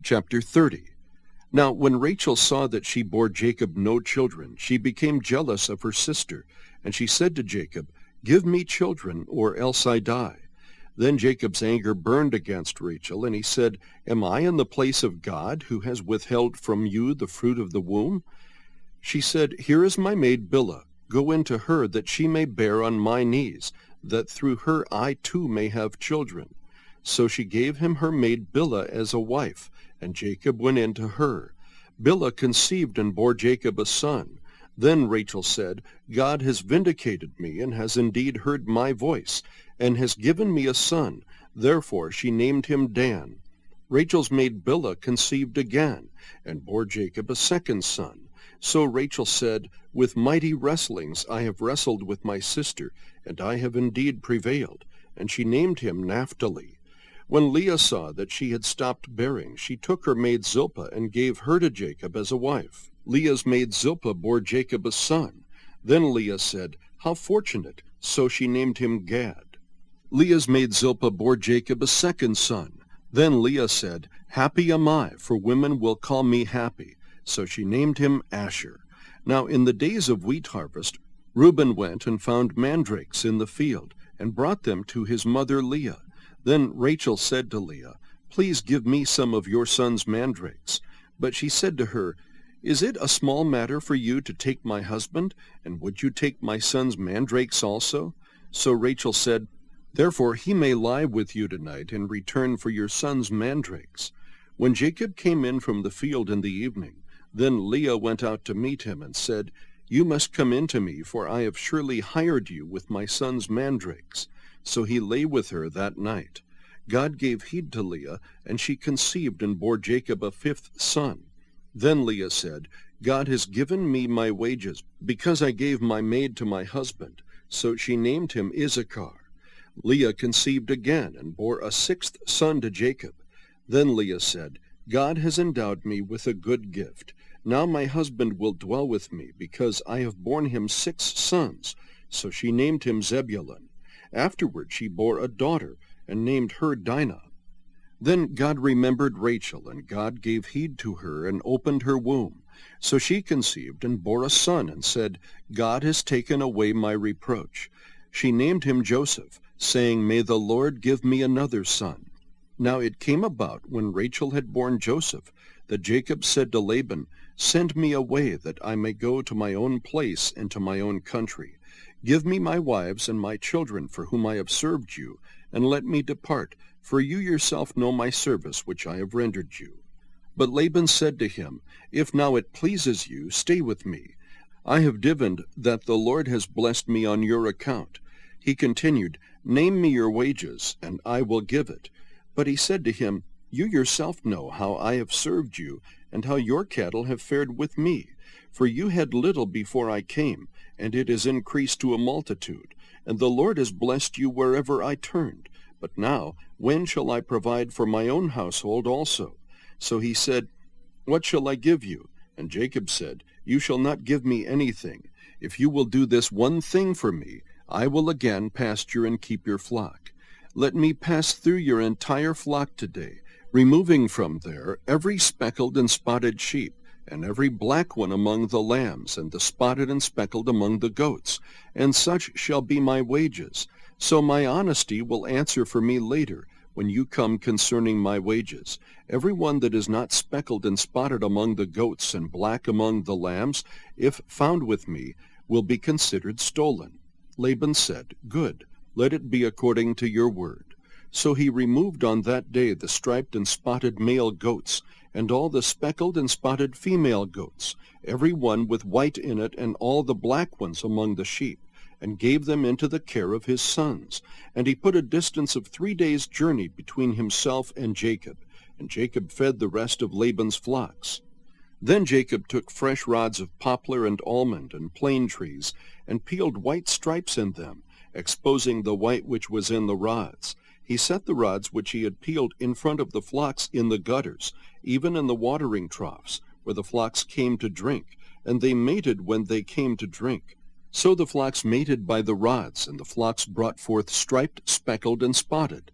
Chapter 30. Now when Rachel saw that she bore Jacob no children, she became jealous of her sister, and she said to Jacob, "Give me children, or else I die." Then Jacob's anger burned against Rachel, and he said, "Am I in the place of God, who has withheld from you the fruit of the womb?" She said, "Here is my maid Bilhah. Go in to her, that she may bear on my knees, that through her I too may have children." So she gave him her maid Bilhah as a wife, and Jacob went in to her. Bilhah conceived and bore Jacob a son. Then Rachel said, "God has vindicated me, and has indeed heard my voice, and has given me a son." Therefore she named him Dan. Rachel's maid Bilhah conceived again, and bore Jacob a second son. So Rachel said, "With mighty wrestlings I have wrestled with my sister, and I have indeed prevailed." And she named him Naphtali. When Leah saw that she had stopped bearing, she took her maid Zilpah and gave her to Jacob as a wife. Leah's maid Zilpah bore Jacob a son. Then Leah said, "How fortunate!" So she named him Gad. Leah's maid Zilpah bore Jacob a second son. Then Leah said, "Happy am I, for women will call me happy." So she named him Asher. Now in the days of wheat harvest, Reuben went and found mandrakes in the field, and brought them to his mother Leah. Then Rachel said to Leah, "Please give me some of your son's mandrakes." But she said to her, "Is it a small matter for you to take my husband? And would you take my son's mandrakes also?" So Rachel said, "Therefore he may lie with you tonight in return for your son's mandrakes." When Jacob came in from the field in the evening, then Leah went out to meet him and said, "You must come in to me, for I have surely hired you with my son's mandrakes." So he lay with her that night. God gave heed to Leah, and she conceived and bore Jacob a fifth son. Then Leah said, "God has given me my wages, because I gave my maid to my husband." So she named him Issachar. Leah conceived again, and bore a sixth son to Jacob. Then Leah said, "God has endowed me with a good gift. Now my husband will dwell with me, because I have borne him 6 sons. So she named him Zebulun. Afterward she bore a daughter, and named her Dinah. Then God remembered Rachel, and God gave heed to her, and opened her womb. So she conceived, and bore a son, and said, "God has taken away my reproach." She named him Joseph, saying, "May the Lord give me another son." Now it came about, when Rachel had borne Joseph, that Jacob said to Laban, "Send me away, that I may go to my own place and to my own country. Give me my wives and my children for whom I have served you, and let me depart, for you yourself know my service which I have rendered you." But Laban said to him, "If now it pleases you, stay with me. I have divined that the Lord has blessed me on your account." He continued, "Name me your wages, and I will give it." But he said to him, "You yourself know how I have served you, and how your cattle have fared with me. For you had little before I came, and it has increased to a multitude, and the Lord has blessed you wherever I turned. But now, when shall I provide for my own household also?" So he said, "What shall I give you?" And Jacob said, "You shall not give me anything. If you will do this one thing for me, I will again pasture and keep your flock. Let me pass through your entire flock today, removing from there every speckled and spotted sheep, and every black one among the lambs, and the spotted and speckled among the goats, and such shall be my wages. So my honesty will answer for me later, when you come concerning my wages. Every one that is not speckled and spotted among the goats, and black among the lambs, if found with me, will be considered stolen." Laban said, "Good, let it be according to your word." So he removed on that day the striped and spotted male goats, and all the speckled and spotted female goats, every one with white in it, and all the black ones among the sheep, and gave them into the care of his sons. And he put a distance of 3 days' journey between himself and Jacob fed the rest of Laban's flocks. Then Jacob took fresh rods of poplar and almond and plane trees, and peeled white stripes in them, exposing the white which was in the rods. He set the rods which he had peeled in front of the flocks in the gutters, even in the watering troughs, where the flocks came to drink, and they mated when they came to drink. So the flocks mated by the rods, and the flocks brought forth striped, speckled, and spotted.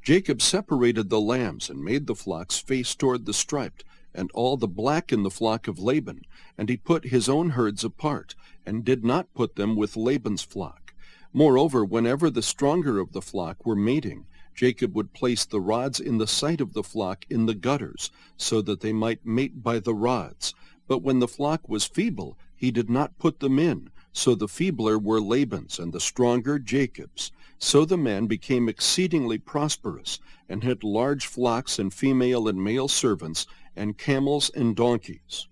Jacob separated the lambs and made the flocks face toward the striped, and all the black in the flock of Laban, and he put his own herds apart, and did not put them with Laban's flock. Moreover, whenever the stronger of the flock were mating, Jacob would place the rods in the sight of the flock in the gutters, so that they might mate by the rods. But when the flock was feeble, he did not put them in, so the feebler were Laban's, and the stronger Jacob's. So the man became exceedingly prosperous, and had large flocks and female and male servants, and camels and donkeys.